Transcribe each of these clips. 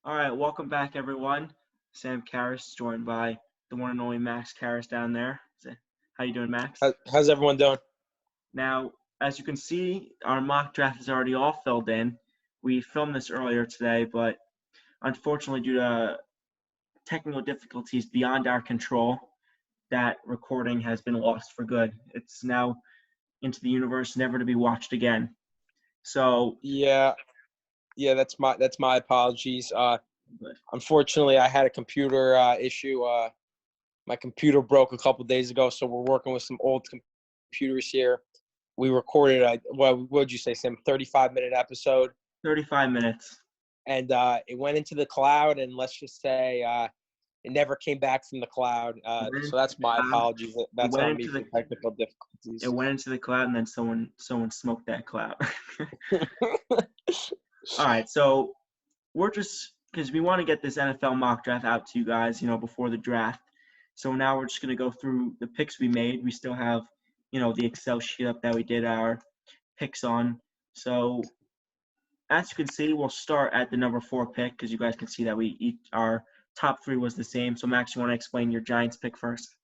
All right, welcome back, everyone. Sam Carus, joined by the one and only Max Carus down there. How you doing, Max? How's everyone doing? Now, as you can see, our mock draft is already all filled in. We filmed this earlier today, but unfortunately, due to technical difficulties beyond our control, that recording has been lost for good. It's now into the universe, never to be watched again. So, Yeah, that's my apologies. Unfortunately, I had a computer issue. My computer broke a couple days ago, so we're working with some old computers here. We recorded what would you say, Sam? 35-minute episode, 35 minutes. and it went into the cloud. And let's just say it never came back from the cloud. It went So into that's the my cloud. apologies. It That's went on me into for the technical it difficulties. went into the cloud, and then someone smoked that cloud. All right, so we're just because we want to get this NFL mock draft out to you guys, before the draft. So now we're just going to go through the picks we made. We still have, the Excel sheet up that we did our picks on. So as you can see, we'll start at the number 4 pick because you guys can see that our top 3 was the same. So Max, you want to explain your Giants pick first?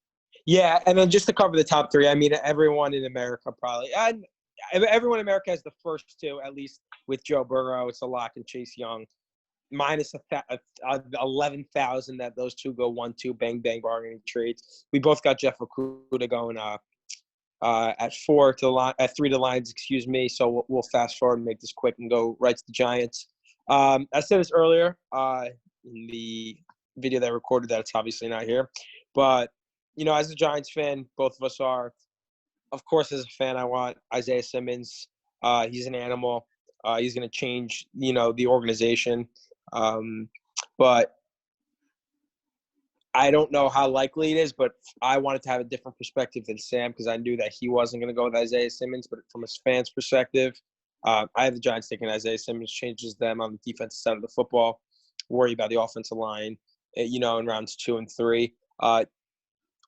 Yeah, and then just to cover the top three, I mean, everyone in America probably, and everyone in America has the first two, at least with Joe Burrow. It's a lock and Chase Young, minus 11,000 that those two go 1-2, bang bang bargaining trades. We both got Jeff Okudah going at 4 to the line, at 3 to lines, excuse me. So we'll fast forward and make this quick and go right to the Giants. I said this earlier in the video that I recorded that it's obviously not here, but as a Giants fan, both of us are. Of course, as a fan, I want Isaiah Simmons. He's an animal. He's going to change, the organization. But I don't know how likely it is, but I wanted to have a different perspective than Sam because I knew that he wasn't going to go with Isaiah Simmons. But from a fan's perspective, I have the Giants thinking Isaiah Simmons changes them on the defensive side of the football, worry about the offensive line, in rounds 2 and 3.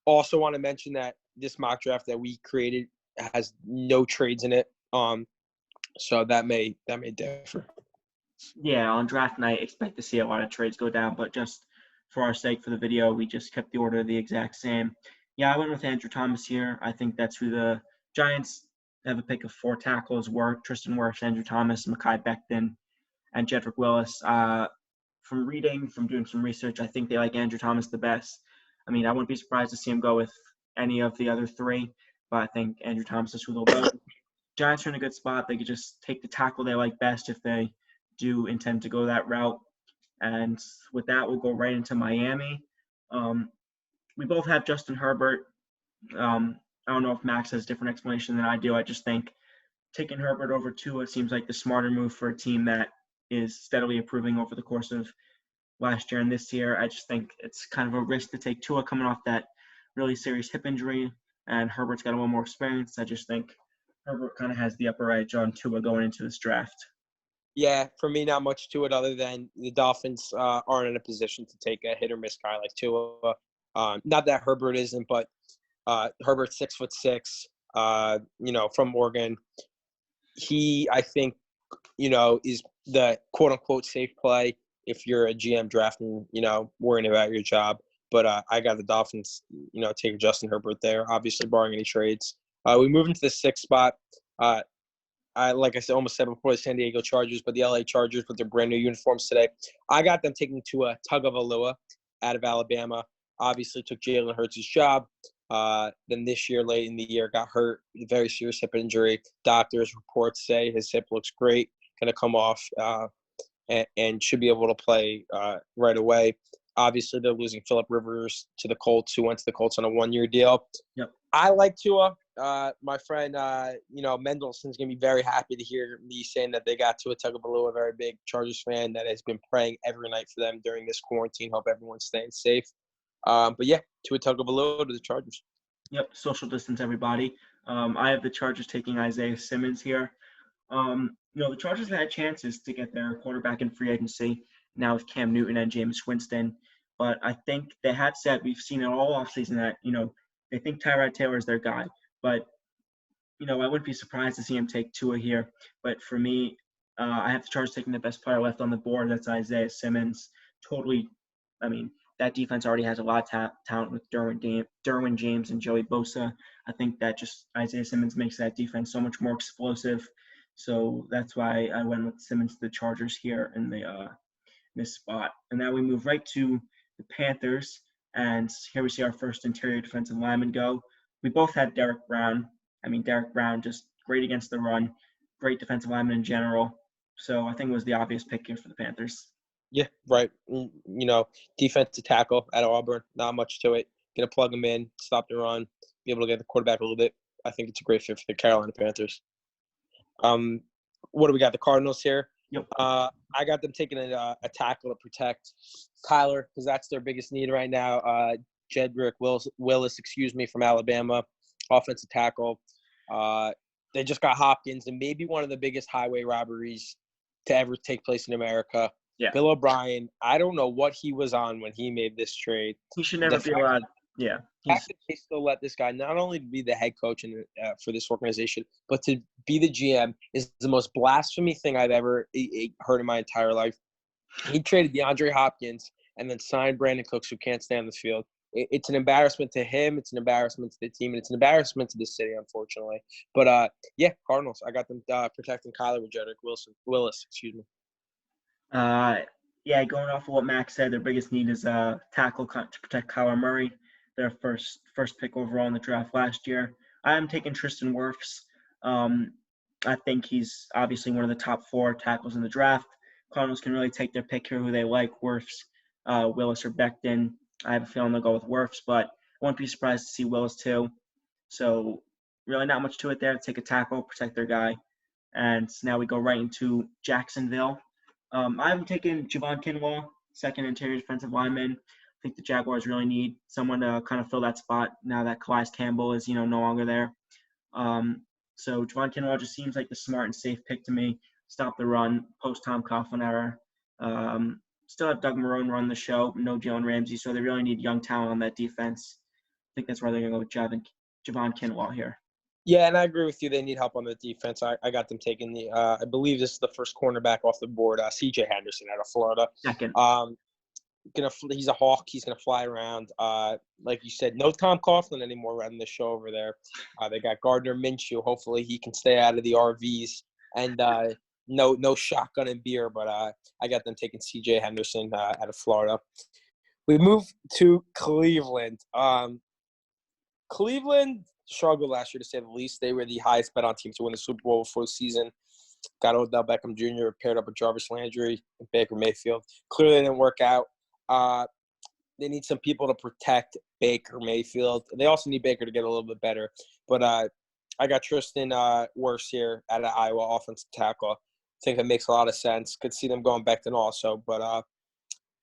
Also want to mention that this mock draft that we created has no trades in it. So that may differ. Yeah, on draft night, expect to see a lot of trades go down, but just for our sake for the video, we just kept the order the exact same. Yeah, I went with Andrew Thomas here. I think that's who the Giants have a pick of 4 tackles: Tristan Wirfs, Andrew Thomas, Mekhi Becton, and Jedrick Willis. From doing some research, I think they like Andrew Thomas the best. I mean, I wouldn't be surprised to see him go with any of the other 3, but I think Andrew Thomas is who they'll go. Giants are in a good spot. They could just take the tackle they like best if they do intend to go that route. And with that, we'll go right into Miami. We both have Justin Herbert. I don't know if Max has a different explanation than I do. I just think taking Herbert over Tua seems like the smarter move for a team that is steadily improving over the course of last year and this year. I just think it's kind of a risk to take Tua coming off that really serious hip injury, and Herbert's got a little more experience. I just think Herbert kind of has the upper edge on Tua going into this draft. Yeah, for me, not much to it other than the Dolphins aren't in a position to take a hit or miss guy like Tua. Not that Herbert isn't, but Herbert's 6'6", from Oregon. He, I think, is the quote unquote safe play if you're a GM drafting, worrying about your job. But I got the Dolphins, taking Justin Herbert there, obviously barring any trades. We move into the 6th spot. Like I said, almost said before, the San Diego Chargers, but the LA Chargers with their brand new uniforms today. I got them taking to a Tagovailoa out of Alabama. Obviously took Jalen Hurts' job. Then this year, late in the year, got hurt, very serious hip injury. Doctors reports say his hip looks great, going to come off and should be able to play right away. Obviously, they're losing Phillip Rivers to the Colts, who went to the Colts on a 1-year deal. Yep. I like Tua. My friend, Mendelson's going to be very happy to hear me saying that they got Tua Tagovailoa, a very big Chargers fan that has been praying every night for them during this quarantine. Hope everyone's staying safe. But yeah, Tua Tagovailoa to the Chargers. Yep, social distance, everybody. I have the Chargers taking Isaiah Simmons here. The Chargers had chances to get their quarterback in free agency now with Cam Newton and Jameis Winston, but I think they had said, we've seen it all offseason that, they think Tyrod Taylor is their guy. But, I wouldn't be surprised to see him take Tua here. But for me, I have the Chargers taking the best player left on the board. That's Isaiah Simmons. totally. I mean, that defense already has a lot of talent with Derwin James and Joey Bosa. I think that just Isaiah Simmons makes that defense so much more explosive. So that's why I went with Simmons to the Chargers here in this spot. And now we move right to the Panthers, and here we see our first interior defensive lineman go. We both had Derek Brown. I mean, Derek Brown just great against the run, great defensive lineman in general. So I think it was the obvious pick here for the Panthers. Yeah, right. Defensive tackle at Auburn, not much to it. Gonna plug him in, stop the run, be able to get the quarterback a little bit. I think it's a great fit for the Carolina Panthers. What do we got? The Cardinals here. Yep. I got them taking a tackle to protect Kyler because that's their biggest need right now. Jedrick Willis, from Alabama, offensive tackle. They just got Hopkins, and maybe one of the biggest highway robberies to ever take place in America. Yeah. Bill O'Brien, I don't know what he was on when he made this trade. He should never be allowed. Yeah. The fact that they still let this guy not only be the head coach for this organization, but to be the GM is the most blasphemy thing I've ever heard in my entire life. He traded DeAndre Hopkins and then signed Brandon Cooks, who can't stay on the field. It's an embarrassment to him. It's an embarrassment to the team, and it's an embarrassment to the city, unfortunately. But yeah, Cardinals. I got them protecting Kyler with Jedrick Willis. Yeah, going off of what Max said, their biggest need is a tackle to protect Kyler Murray, their first pick overall in the draft last year. I am taking Tristan Wirfs. I think he's obviously one of the top 4 tackles in the draft. Cardinals can really take their pick here who they like, Wirfs, Willis, or Becton. I have a feeling they'll go with Wirfs, but I wouldn't be surprised to see Willis too. So really not much to it there. Take a tackle, protect their guy. And now we go right into Jacksonville. I haven't taken Javon Kinlaw, second interior defensive lineman. I think the Jaguars really need someone to kind of fill that spot now that Calais Campbell is, no longer there. So Javon Kinlaw just seems like the smart and safe pick to me. Stop the run, post Tom Coughlin era. Still have Doug Marrone run the show, no Jalen Ramsey, so they really need young talent on that defense. I think that's why they're going to go with Javon Kinlaw here. Yeah, and I agree with you. They need help on the defense. I got them taking the I believe this is the first cornerback off the board, C.J. Henderson out of Florida. Second. He's a hawk. He's gonna fly around. Like you said, no Tom Coughlin anymore running the show over there. They got Gardner Minshew. Hopefully, he can stay out of the RVs and no shotgun and beer. But I got them taking C.J. Henderson out of Florida. We move to Cleveland. Cleveland struggled last year, to say the least. They were the highest bet on team to win the Super Bowl before the season. Got Odell Beckham Jr. paired up with Jarvis Landry and Baker Mayfield. Clearly didn't work out. They need some people to protect Baker Mayfield. They also need Baker to get a little bit better. But I got Tristan Wirfs here out of Iowa, offensive tackle. I think that makes a lot of sense. Could see them going back then also. But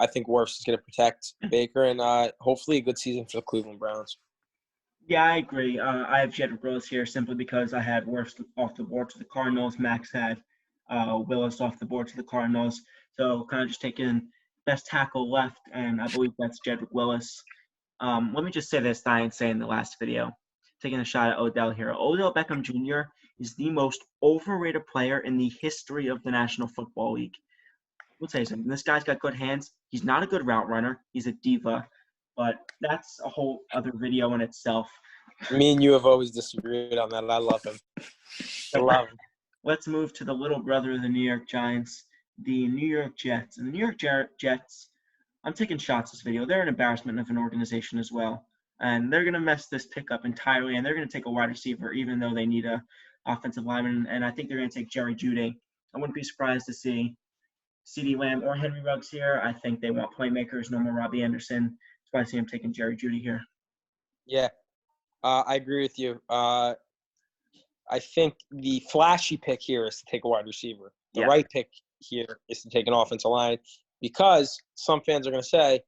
I think Wirfs is going to protect Baker and hopefully a good season for the Cleveland Browns. Yeah, I agree. I have Jedrick Willis here simply because I had Wirfs off the board to the Cardinals. Max had Willis off the board to the Cardinals. So kind of just taking best tackle left, and I believe that's Jedrick Willis. Let me just say this that I didn't say in the last video. Taking a shot at Odell here. Odell Beckham Jr. is the most overrated player in the history of the National Football League. We'll tell you something. This guy's got good hands. He's not a good route runner. He's a diva. But that's a whole other video in itself. Me and you have always disagreed on that. I love him. I love him. Let's move to the little brother of the New York Giants, the New York Jets. And the New York Jets, I'm taking shots this video. They're an embarrassment of an organization as well. And they're going to mess this pick up entirely, and they're going to take a wide receiver even though they need a offensive lineman. And I think they're going to take Jerry Jeudy. I wouldn't be surprised to see CeeDee Lamb or Henry Ruggs here. I think they want playmakers, no more Robbie Anderson. That's why I see him taking Jerry Jeudy here. Yeah, I agree with you. I think the flashy pick here is to take a wide receiver. The right pick here is to take an offensive line because some fans are going to say,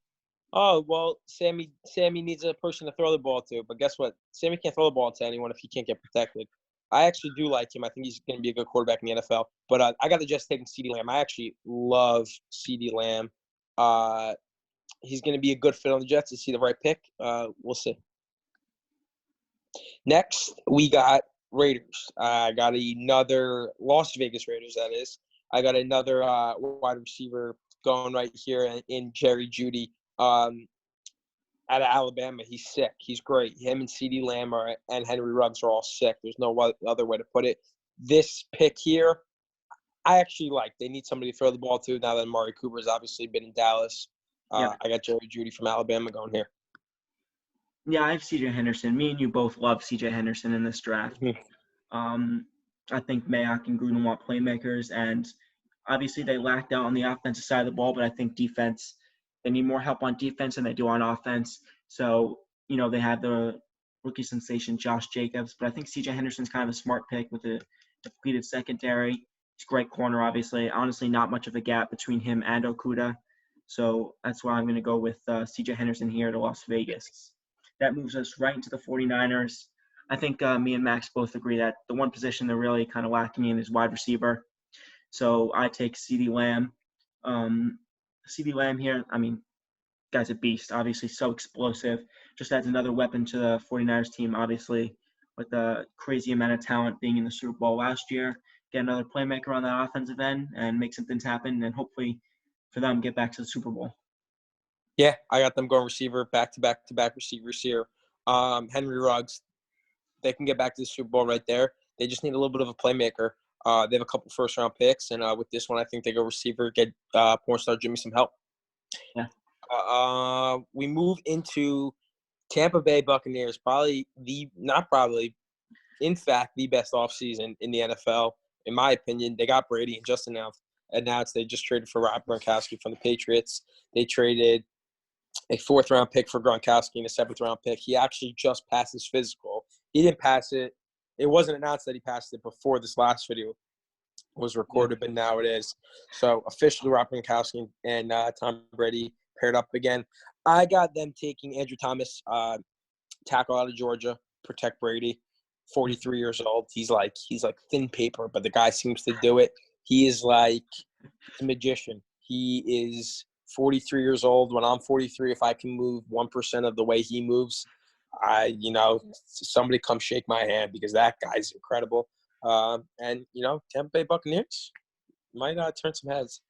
oh, well, Sammy needs a person to throw the ball to. But guess what? Sammy can't throw the ball to anyone if he can't get protected. I actually do like him. I think he's going to be a good quarterback in the NFL. But I got the Jets taking CeeDee Lamb. I actually love CeeDee Lamb. He's going to be a good fit on the Jets. Is he the right pick? We'll see. Next, we got Raiders. I got another Las Vegas Raiders, that is. I got another wide receiver going right here in Jerry Jeudy. Out of Alabama, he's sick. He's great. Him and CeeDee Lamb and Henry Ruggs are all sick. There's no other way to put it. This pick here, I actually like. They need somebody to throw the ball to now that Amari Cooper's obviously been in Dallas. Yeah. I got Jerry Jeudy from Alabama going here. Yeah, I have CJ Henderson. Me and you both love CJ Henderson in this draft. Mhm. I think Mayock and Gruden want playmakers, and obviously they lacked out on the offensive side of the ball, but I think defense, they need more help on defense than they do on offense. So, they had the rookie sensation Josh Jacobs, but I think CJ Henderson's kind of a smart pick with a depleted secondary. He's a great corner, obviously. Honestly, not much of a gap between him and Okuda. So that's why I'm going to go with CJ Henderson here to Las Vegas. That moves us right into the 49ers. I think me and Max both agree that the one position they're really kind of lacking in is wide receiver. So I take CeeDee Lamb. CeeDee Lamb here, guy's a beast, obviously so explosive. Just adds another weapon to the 49ers team, obviously, with a crazy amount of talent being in the Super Bowl last year. Get another playmaker on that offensive end and make some things happen, and hopefully for them get back to the Super Bowl. Yeah, I got them going receiver, back-to-back receivers here. Henry Ruggs, they can get back to the Super Bowl right there. They just need a little bit of a playmaker. They have a couple first-round picks, and with this one, I think they go receiver, get porn star Jimmy some help. Yeah. We move into Tampa Bay Buccaneers, in fact, the best offseason in the NFL, in my opinion. They got Brady and just announced they just traded for Rob Gronkowski from the Patriots. They traded a 4th-round pick for Gronkowski and a 7th-round pick. He actually just passed his physical. He didn't pass it. It wasn't announced that he passed it before this last video was recorded, but now it is. So officially, Rob Gronkowski and Tom Brady paired up again. I got them taking Andrew Thomas, tackle out of Georgia, protect Brady. 43 years old. He's like thin paper, but the guy seems to do it. He is like a magician. He is 43 years old. When I'm 43, if I can move 1% of the way he moves, somebody come shake my hand because that guy's incredible. And Tampa Bay Buccaneers might turn some heads.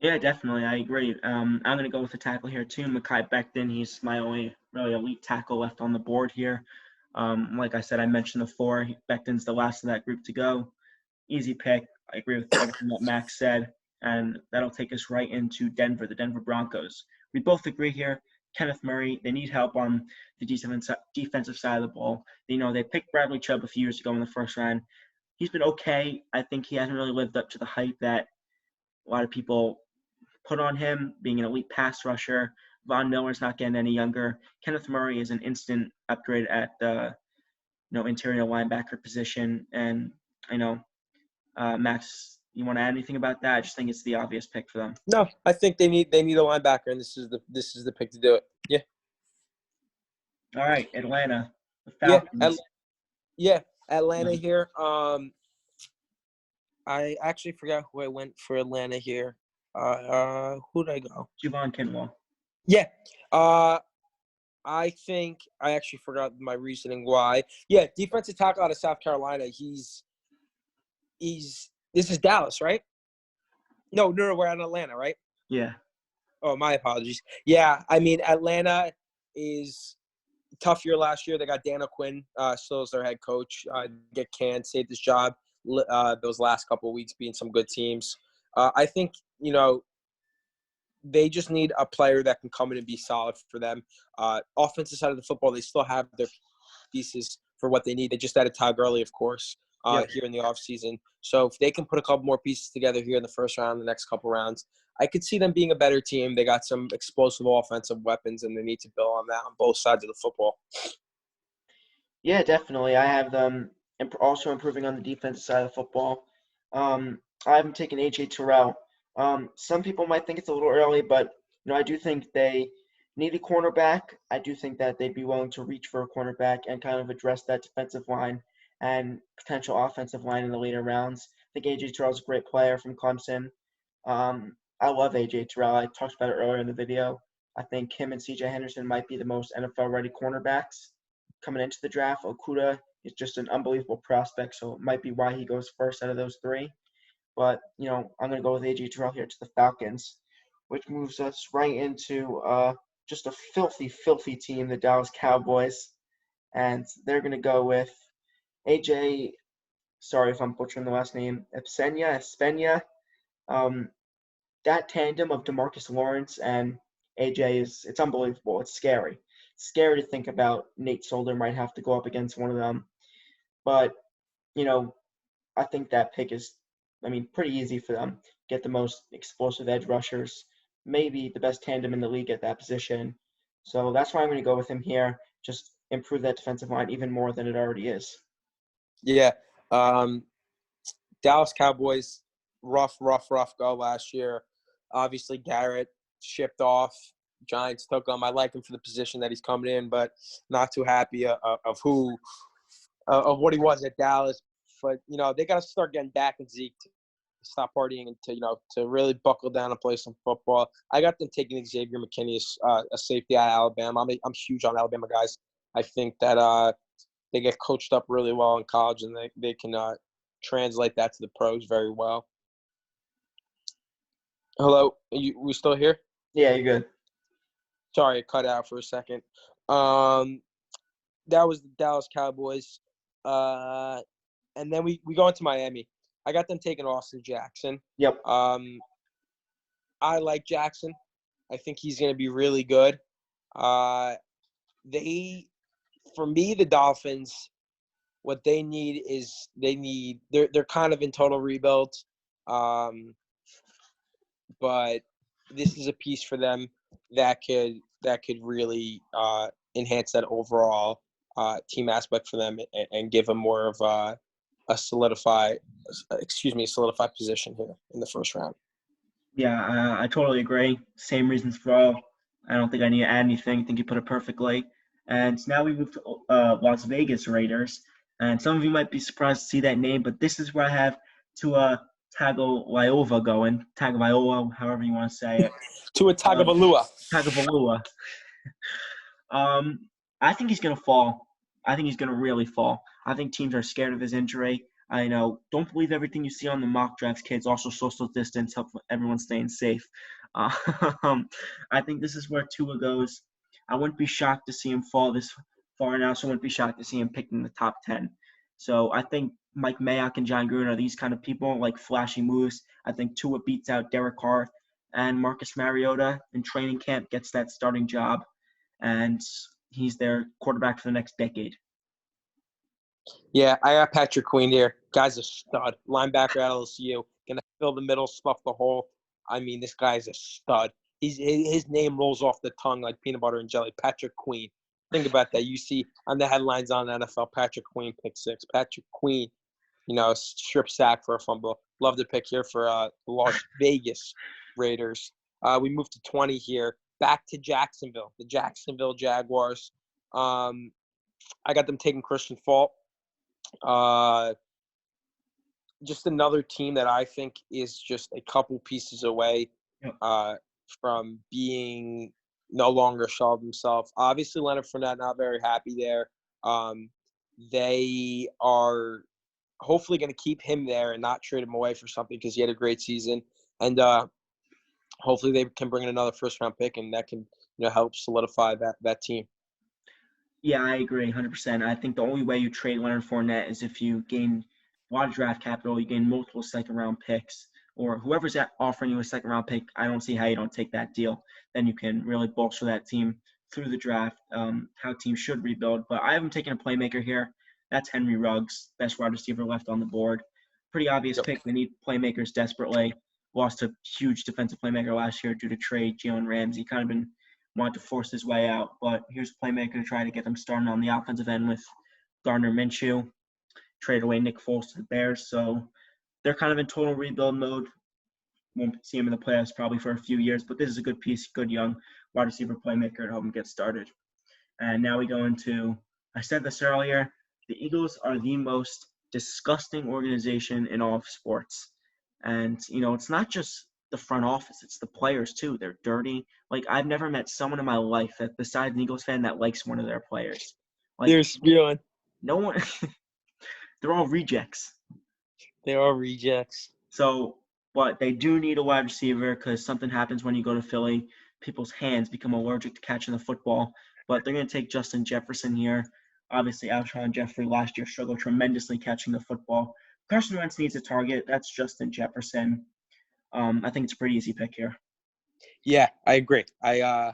Yeah, definitely. I agree. I'm going to go with the tackle here too, Mekhi Becton. He's my only really elite tackle left on the board here. Like I said, I mentioned before, Becton's the last of that group to go. Easy pick. I agree with everything that Max said, and that'll take us right into Denver, the Denver Broncos. We both agree here. Kenneth Murray, they need help on the defensive side of the ball. They picked Bradley Chubb a few years ago in the first round. He's been okay. I think he hasn't really lived up to the hype that a lot of people put on him, being an elite pass rusher. Von Miller's not getting any younger. Kenneth Murray is an instant upgrade at the interior linebacker position. And I know, Max, you want to add anything about that? I just think it's the obvious pick for them. No, I think they need a linebacker, and this is the pick to do it. Yeah. All right, Atlanta, the Falcons. Atlanta here. I actually forgot who I went for Atlanta here. Who'd I go? Javon Kinlaw. Yeah. I think I actually forgot my reasoning why. Yeah, defensive tackle out of South Carolina. This is Dallas, right? No, we're in Atlanta, right? Yeah. Oh, my apologies. Yeah, Atlanta is tough year last year. They got Dan O'Quinn still as their head coach. Get Can saved his job those last couple of weeks being some good teams. I think, they just need a player that can come in and be solid for them. Offensive side of the football, they still have their pieces for what they need. They just added Todd Gurley, of course, here in the offseason. So if they can put a couple more pieces together here in the first round, the next couple rounds, I could see them being a better team. They got some explosive offensive weapons, and they need to build on that on both sides of the football. Yeah, definitely. I have them also improving on the defensive side of the football. I haven't taken A.J. Terrell. Some people might think it's a little early, but I do think they need a cornerback. I do think that they'd be willing to reach for a cornerback and kind of address that defensive line and potential offensive line in the later rounds. I think A.J. Terrell's a great player from Clemson. I love A.J. Terrell. I talked about it earlier in the video. I think him and C.J. Henderson might be the most NFL-ready cornerbacks coming into the draft. Okuda is just an unbelievable prospect, so it might be why he goes first out of those three. But, I'm going to go with A.J. Terrell here to the Falcons, which moves us right into just a filthy, filthy team, the Dallas Cowboys. And they're going to go with A.J. Sorry if I'm butchering the last name, Espena. Um, that tandem of DeMarcus Lawrence and AJ it's unbelievable. It's scary. It's scary to think about Nate Solder might have to go up against one of them. But, you know, I think that pick is, pretty easy for them. Get the most explosive edge rushers, maybe the best tandem in the league at that position. So that's why I'm going to go with him here. Just improve that defensive line even more than it already is. Yeah. Dallas Cowboys, rough go last year. Obviously, Garrett shipped off. Giants took him. I like him for the position that he's coming in, but not too happy of what he was at Dallas. But, they got to start getting back in Zeke to stop partying and to really buckle down and play some football. I got them taking Xavier McKinney as a safety at Alabama. I'm huge on Alabama guys. I think that they get coached up really well in college, and they can translate that to the pros very well. Hello, we still here? Yeah, you're good. Sorry, it cut out for a second. That was the Dallas Cowboys. And then we go into Miami. I got them taking Austin Jackson. Yep. I like Jackson. I think he's going to be really good. For me, the Dolphins, what they need is they're kind of in total rebuild. But this is a piece for them that could really enhance that overall team aspect for them and give them more of a solidified position here in the first round. Yeah, I totally agree. Same reasons for all. I don't think I need to add anything. I think you put it perfectly. And now we move to Las Vegas Raiders. And some of you might be surprised to see that name, but this is where I have Tua Tagovailoa going. Tagovailoa, however you want to say it. Tua Tagovailoa. Tagovailoa. I think he's going to fall. I think he's going to really fall. I think teams are scared of his injury. I know. Don't believe everything you see on the mock drafts, kids. Also, social distance, help everyone staying safe. I think this is where Tua goes. I wouldn't be shocked to see him fall this far, and I also wouldn't be shocked to see him picked in the top 10. So I think Mike Mayock and John Gruden are these kind of people, like flashy moves. I think Tua beats out Derek Carr, and Marcus Mariota in training camp gets that starting job, and he's their quarterback for the next decade. Yeah, I got Patrick Queen here. Guy's a stud. Linebacker at LSU. Gonna fill the middle, stuff the hole. This guy's a stud. His name rolls off the tongue like peanut butter and jelly. Patrick Queen. Think about that. You see on the headlines on NFL, Patrick Queen pick 6. Patrick Queen, strip sack for a fumble. Love the pick here for the Las Vegas Raiders. We move to 20 here. Back to Jacksonville. The Jacksonville Jaguars. I got them taking Christian Fulton. Just another team that I think is just a couple pieces away from being no longer a shell of themselves. Obviously, Leonard Fournette not very happy there. They are hopefully going to keep him there and not trade him away for something because he had a great season. And hopefully they can bring in another first-round pick, and that can help solidify that team. Yeah, I agree 100%. I think the only way you trade Leonard Fournette is if you gain a lot of draft capital, you gain multiple second-round picks, or whoever's offering you a second-round pick, I don't see how you don't take that deal. Then you can really bolster that team through the draft, how teams should rebuild. But I haven't taken a playmaker here. That's Henry Ruggs, best wide receiver left on the board. Pretty obvious pick. They need playmakers desperately. Lost a huge defensive playmaker last year due to trade. Jalen Ramsey kind of been wanted to force his way out, but here's a playmaker to try to get them started on the offensive end with Gardner Minshew. Trade away Nick Foles to the Bears, so they're kind of in total rebuild mode. Won't see him in the playoffs probably for a few years, but this is a good piece, good young wide receiver playmaker to help them get started. And now we go into, I said this earlier, the Eagles are the most disgusting organization in all of sports. And, it's not just the front office, it's the players too. They're dirty. Like, I've never met someone in my life that, besides an Eagles fan, that likes one of their players. Like, they're spewing. No one. They're all rejects. They are rejects. So, but they do need a wide receiver because something happens when you go to Philly. People's hands become allergic to catching the football. But they're going to take Justin Jefferson here. Obviously, Alshon Jeffrey last year struggled tremendously catching the football. Carson Wentz needs a target. That's Justin Jefferson. I think it's a pretty easy pick here. Yeah, I agree. I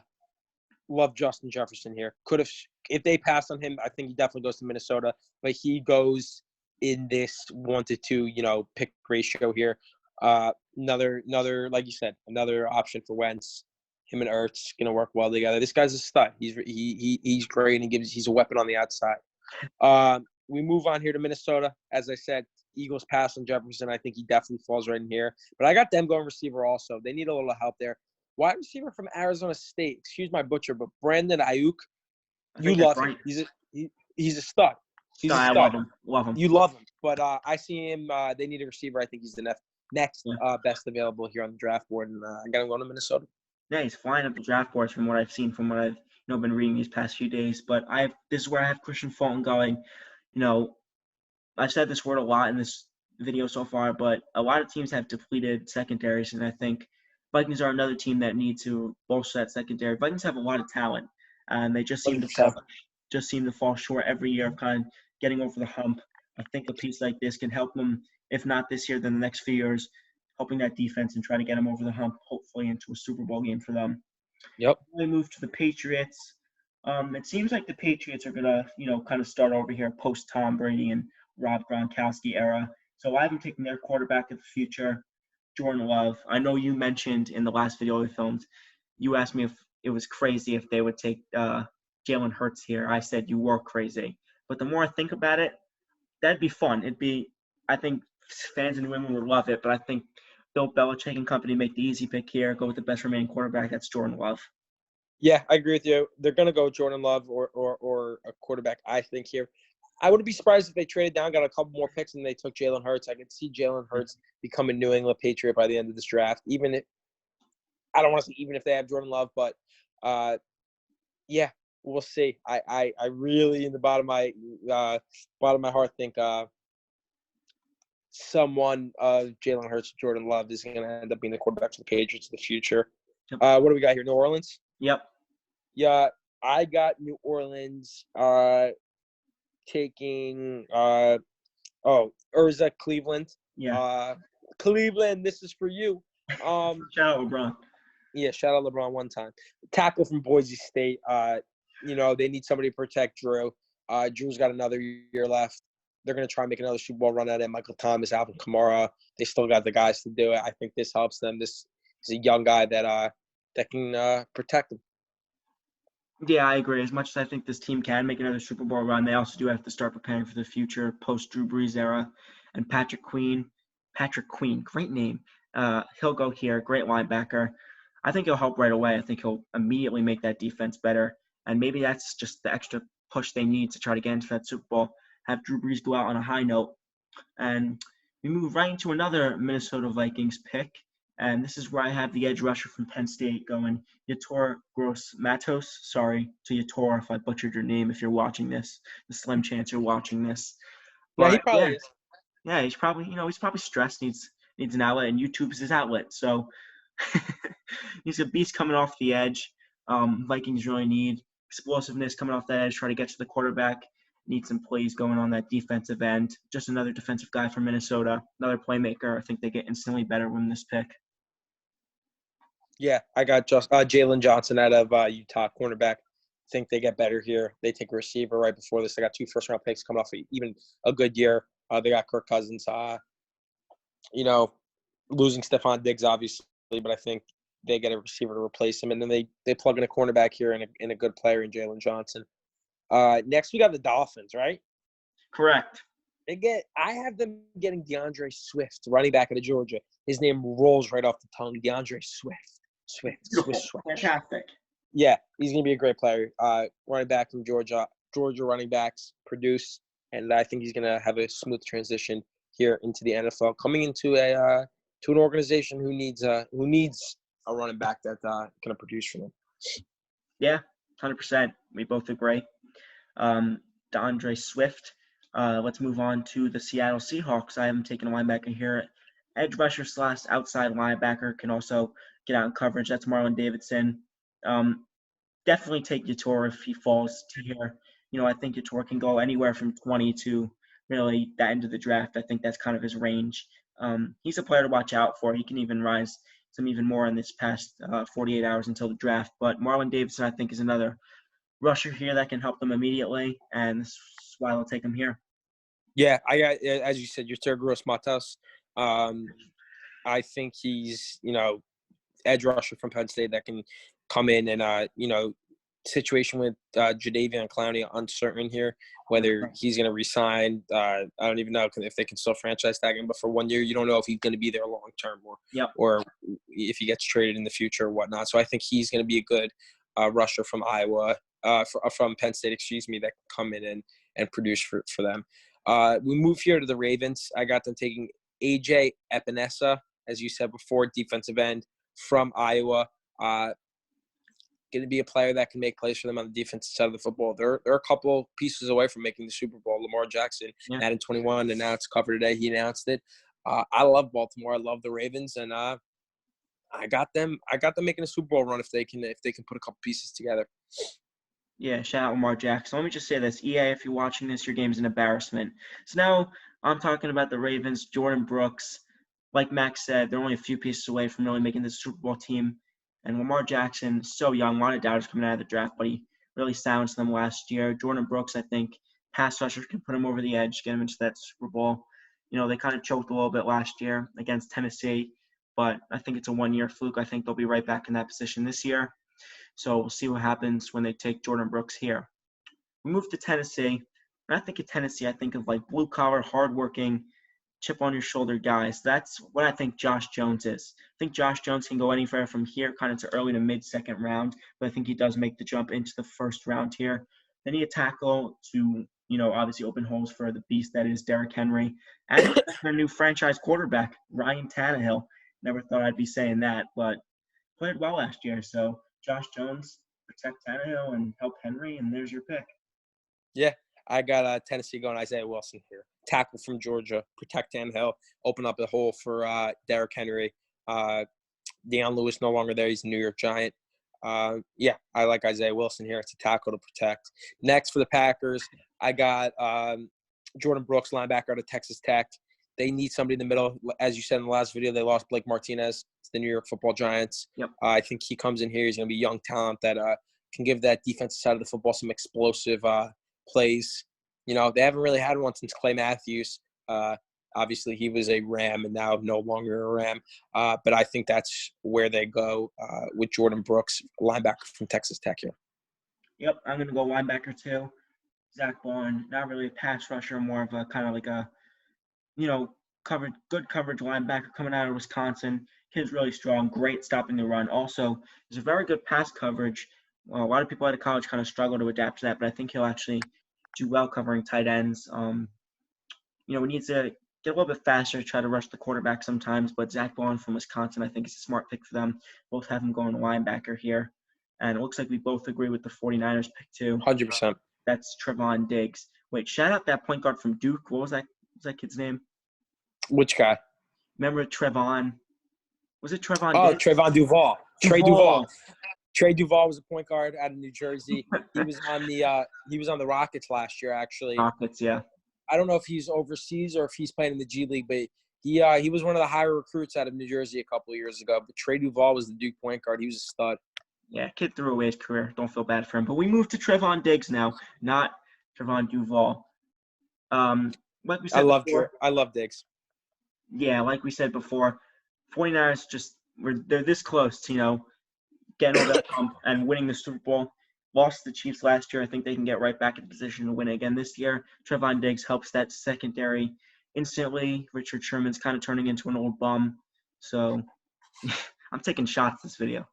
love Justin Jefferson here. Could have, if they pass on him, I think he definitely goes to Minnesota. But he goes in this 1-2, pick ratio here. Another, like you said, another option for Wentz. Him and Ertz gonna work well together. This guy's a stud. He's great, and he's a weapon on the outside. We move on here to Minnesota. As I said, Eagles pass on Jefferson. I think he definitely falls right in here. But I got them going receiver also. They need a little help there. Wide receiver from Arizona State. Excuse my butcher, but Brandon Ayuk. I You think that's love him. right. He's a stud. He's a I stud. love him. Love him. You love him. But I see him. They need a receiver. I think he's the next Yeah. best available here on the draft board, and I got him going to Minnesota. Yeah, he's flying up the draft boards from what I've seen, from what I've been reading these past few days. But this is where I have Christian Fulton going. I've said this word a lot in this video so far, but a lot of teams have depleted secondaries, and I think Vikings are another team that need to bolster that secondary. Vikings have a lot of talent, and they just seem to 100%. fall short every year of kind of getting over the hump. I think a piece like this can help them, if not this year, then the next few years, helping that defense and try to get them over the hump, hopefully into a Super Bowl game for them. Yep. We move to the Patriots. It seems like the Patriots are gonna, kind of start over here post Tom Brady and Rob Gronkowski era. So I haven't taken their quarterback of the future, Jordan Love. I know you mentioned in the last video we filmed, you asked me if it was crazy if they would take Jalen Hurts here. I said you were crazy. But the more I think about it, that'd be fun. I think fans and women would love it, but I think Bill Belichick and company make the easy pick here, go with the best remaining quarterback. That's Jordan Love. Yeah, I agree with you. They're going to go Jordan Love or a quarterback, I think, here. I wouldn't be surprised if they traded down, got a couple more picks, and they took Jalen Hurts. I could see Jalen Hurts becoming New England Patriot by the end of this draft. I don't want to say even if they have Jordan Love, but yeah, we'll see. I really, in the bottom of my heart, think someone Jalen Hurts, Jordan Love is going to end up being the quarterback for the Patriots in the future. Yep. What do we got here? New Orleans? Yep. Yeah, I got New Orleans taking or is that Cleveland? Yeah. Cleveland, this is for you. Shout out LeBron. Yeah, shout out LeBron one time. Tackle from Boise State. They need somebody to protect Drew. Drew's got another year left. They're going to try and make another Super Bowl run at it. Michael Thomas, Alvin Kamara. They still got the guys to do it. I think this helps them. This is a young guy that can protect them. Yeah, I agree. As much as I think this team can make another Super Bowl run, they also do have to start preparing for the future post Drew Brees era. And Patrick Queen, great name. He'll go here, great linebacker. I think he'll help right away. I think he'll immediately make that defense better. And maybe that's just the extra push they need to try to get into that Super Bowl. Have Drew Brees go out on a high note. And we move right into another Minnesota Vikings pick. And this is where I have the edge rusher from Penn State going, Yetur Gross-Matos. Sorry to Yetur if I butchered your name if you're watching this. The slim chance you're watching this. But, he But probably is. Yeah, he's probably stressed, needs an outlet, and YouTube's his outlet. So he's a beast coming off the edge. Vikings really need explosiveness coming off that edge, try to get to the quarterback. Need some plays going on that defensive end. Just another defensive guy from Minnesota, another playmaker. I think they get instantly better with this pick. Yeah, I got just Jalen Johnson out of Utah, cornerback. Think they get better here. They take a receiver right before this. They got 2 first-round picks coming off even a good year. They got Kirk Cousins. Losing Stephon Diggs, obviously, but I think they get a receiver to replace him, and then they plug in a cornerback here and a good player in Jalen Johnson. Next, we got the Dolphins, right? Correct. I have them getting DeAndre Swift, running back out of Georgia. His name rolls right off the tongue. DeAndre Swift. Swift. Fantastic. Yeah, he's going to be a great player. Running back from Georgia. Georgia running backs produce, and I think he's going to have a smooth transition here into the NFL, coming into to an organization who needs a running back that can produce for them. Yeah, 100%. We both agree. DeAndre Swift. Let's move on to the Seattle Seahawks. I haven't taken a linebacker here edge rusher slash outside linebacker, can also get out in coverage. That's Marlon Davidson. Definitely take Yator if he falls to here. I think Yator can go anywhere from 20 to really the end of the draft. I think that's kind of his range. He's a player to watch out for. He can even rise some even more in this past 48 hours until the draft. But Marlon Davidson, I think, is another rusher here that can help them immediately, and this is why I'll take him here. Yeah, I got, as you said, your Gross Matos. I think he's, edge rusher from Penn State that can come in and, situation with Jadeveon Clowney uncertain here, whether he's going to resign. I don't even know if they can still franchise tag him, but for 1 year, you don't know if he's going to be there long term or if he gets traded in the future or whatnot. So I think he's going to be a good rusher from Iowa, from Penn State, that can come in and produce for them. We move here to the Ravens. I got them taking AJ Epinesa, as you said before, defensive end from Iowa. Going to be a player that can make plays for them on the defensive side of the football. They're a couple pieces away from making the Super Bowl. Lamar Jackson added 21, and now it's covered today. He announced it. I love Baltimore. I love the Ravens, and I got them making a Super Bowl run if they can put a couple pieces together. Yeah, shout out Lamar Jackson. Let me just say this. EA, if you're watching this, your game's an embarrassment. So now I'm talking about the Ravens, Jordan Brooks. Like Max said, they're only a few pieces away from really making the Super Bowl team. And Lamar Jackson, so young, a lot of doubters coming out of the draft, but he really silenced them last year. Jordan Brooks, I think, pass rushers can put him over the edge, get him into that Super Bowl. They kind of choked a little bit last year against Tennessee, but I think it's a one-year fluke. I think they'll be right back in that position this year. So we'll see what happens when they take Jordan Brooks here. We move to Tennessee. When I think of Tennessee, I think of like blue-collar, hardworking, chip-on-your-shoulder guys. That's what I think Josh Jones is. I think Josh Jones can go anywhere from here kind of to early to mid-second round, but I think he does make the jump into the first round here. Then he tackle to, obviously open holes for the beast that is Derrick Henry and their new franchise quarterback, Ryan Tannehill. Never thought I'd be saying that, but played well last year. So Josh Jones, protect Tannehill and help Henry, and there's your pick. Yeah, I got Tennessee going Isaiah Wilson here. Tackle from Georgia, protect Tannehill, open up the hole for Derrick Henry. Deion Lewis no longer there. He's a New York Giant. Yeah, I like Isaiah Wilson here. It's a tackle to protect. Next for the Packers, I got Jordan Brooks, linebacker out of Texas Tech. They need somebody in the middle. As you said in the last video, they lost Blake Martinez to the New York Football Giants. Yep. I think he comes in here. He's going to be young talent that can give that defensive side of the football some explosive plays. They haven't really had one since Clay Matthews. Obviously, he was a Ram and now no longer a Ram. But I think that's where they go with Jordan Brooks, linebacker from Texas Tech here. Yep, I'm going to go linebacker too. Zach Bond, not really a pass rusher, more of a kind of like a, good coverage linebacker coming out of Wisconsin. Kid's really strong, great stopping the run. Also, there's a very good pass coverage. A lot of people out of college kind of struggle to adapt to that, but I think he'll actually do well covering tight ends. We need to get a little bit faster, try to rush the quarterback sometimes, but Zach Bond from Wisconsin, I think, is a smart pick for them. Both have him going linebacker here. And it looks like we both agree with the 49ers pick too. 100%. That's Trevon Diggs. Wait, shout out that point guard from Duke. What was that kid's name? Which guy? Remember Trevon? Was it Trevon Oh, Diggs? Trevon Duval. Trey Duval. Trey Duval was a point guard out of New Jersey. He was on the Rockets last year, actually. Rockets, yeah. I don't know if he's overseas or if he's playing in the G League, but he was one of the higher recruits out of New Jersey a couple of years ago. But Trey Duval was the Duke point guard. He was a stud. Yeah, kid threw away his career. Don't feel bad for him. But we move to Trevon Diggs now, not Trevon Duval. Like we said I love Diggs. Yeah, like we said before, 49ers they're this close to, getting over that hump and winning the Super Bowl. Lost to the Chiefs last year. I think they can get right back in position to win again this year. Trevon Diggs helps that secondary instantly. Richard Sherman's kind of turning into an old bum. So I'm taking shots this video.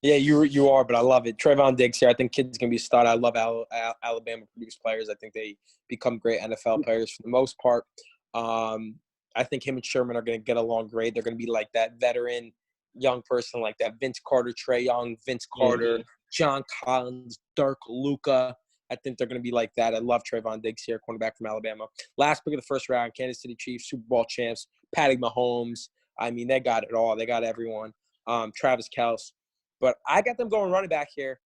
Yeah, you are, but I love it. Trevon Diggs here. I think kid's going to be a stud. I love Alabama produced players. I think they become great NFL players for the most part. I think him and Sherman are going to get along great. They're going to be like that veteran young person, like that Vince Carter, Trey Young, Vince Carter, John Collins, Dirk, Luka. I think they're going to be like that. I love Trevon Diggs here, cornerback from Alabama. Last pick of the first round, Kansas City Chiefs, Super Bowl champs, Patty Mahomes. I mean, they got it all. They got everyone. Travis Kelce. But I got them going running back here.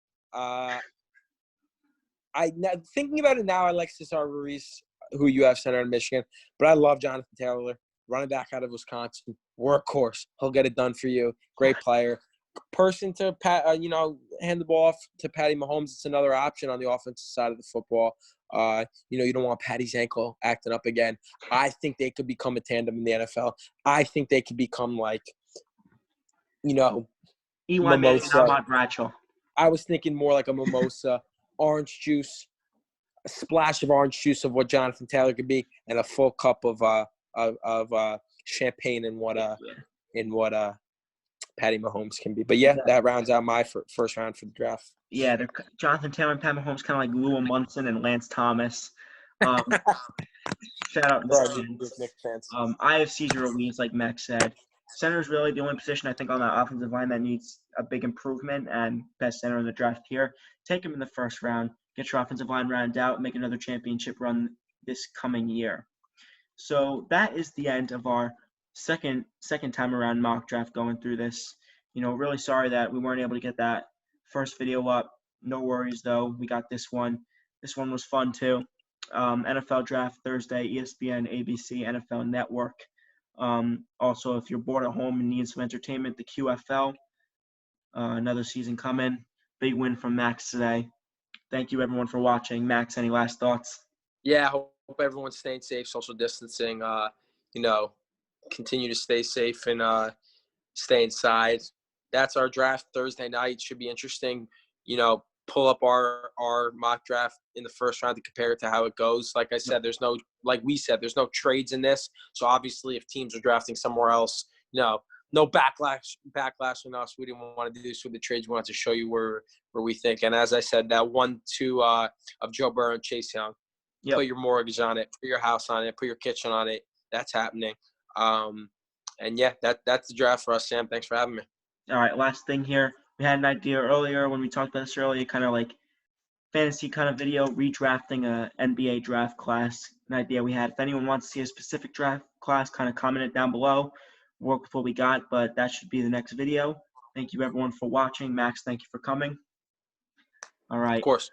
Thinking about it now, I like Cesar Ruiz, who you have center in Michigan. But I love Jonathan Taylor, running back out of Wisconsin. Workhorse. He'll get it done for you. Great player. Person to hand the ball off to Patty Mahomes. It's another option on the offensive side of the football. You don't want Patty's ankle acting up again. I think they could become a tandem in the NFL. I think they could become like, Eli Manning and mimosa. Ahmad Bradshaw. I was thinking more like a mimosa, orange juice, a splash of orange juice of what Jonathan Taylor could be, and a full cup of champagne in what Patty Mahomes can be. But yeah, that rounds out my first round for the draft. Yeah, Jonathan Taylor and Pat Mahomes kind of like Lou Munson and Lance Thomas. Shout out Nick fans. I have Cesar Ruiz, like Max said. Center is really the only position I think on the offensive line that needs a big improvement, and best center in the draft here. Take him in the first round. Get your offensive line rounded out. Make another championship run this coming year. So that is the end of our second time around mock draft going through this. Really sorry that we weren't able to get that first video up. No worries though. We got this one. This one was fun too. NFL Draft Thursday, ESPN, ABC, NFL Network. Also, if you're bored at home and need some entertainment, the QFL. Another season coming. Big win from Max today. Thank you everyone for watching. Max, any last thoughts? Yeah, I hope everyone's staying safe, social distancing. Continue to stay safe and stay inside. That's our draft Thursday night. Should be interesting. Pull up our mock draft in the first round to compare it to how it goes. Like I said, there's no trades in this. So obviously, if teams are drafting somewhere else, no backlash on us. We didn't want to do this with the trades. We wanted to show you where we think. And as I said, that 1-2 of Joe Burrow and Chase Young. Yep. Put your mortgage on it. Put your house on it. Put your kitchen on it. That's happening. And yeah, that's the draft for us, Sam. Thanks for having me. All right, last thing here. We had an idea earlier when we talked about this earlier, kind of like fantasy kind of video, redrafting a NBA draft class. An idea we had. If anyone wants to see a specific draft class, kind of comment it down below. Work with what we got, but that should be the next video. Thank you everyone for watching. Max, thank you for coming. All right. Of course.